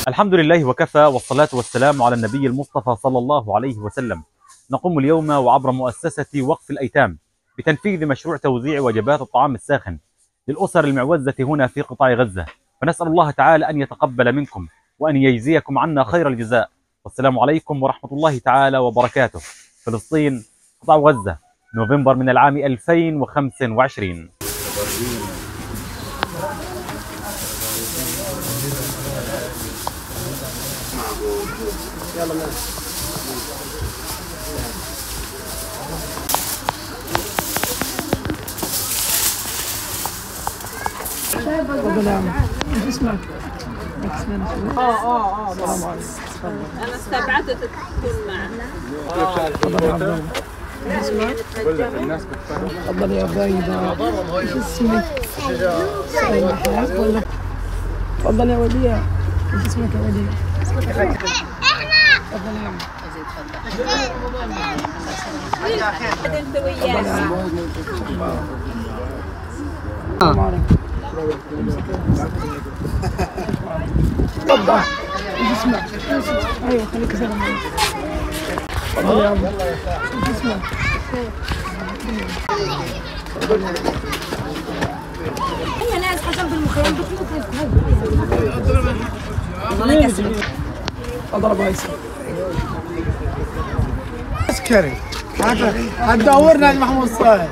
الحمد لله وكفى، والصلاة والسلام على النبي المصطفى صلى الله عليه وسلم. نقوم اليوم وعبر مؤسسة وقف الأيتام بتنفيذ مشروع توزيع وجبات الطعام الساخن للأسر المعوزة هنا في قطاع غزة، فنسأل الله تعالى أن يتقبل منكم وأن يجزيكم عنا خير الجزاء. والسلام عليكم ورحمة الله تعالى وبركاته. فلسطين، قطاع غزة، نوفمبر من العام 2025. يلا تفضل يا عم. ايش اسمك؟ السلام عليكم. انا استبعدت تكون معنا. تفضل يا عبد. ايش اسمك؟ تفضل يا بيضة. ايش اسمك؟ سعيد ولا؟ تفضل يا وديع. ايش اسمك يا وديع؟ تفضل يا عم. انت وياك. تفضل. ايش اسمك؟ ايوه خليك سلام عليك. تفضل يا عم. ايش اسمك؟ هي ناس جنب المخيم اضرب هيثم. عسكري هتدورنا محمود صالح.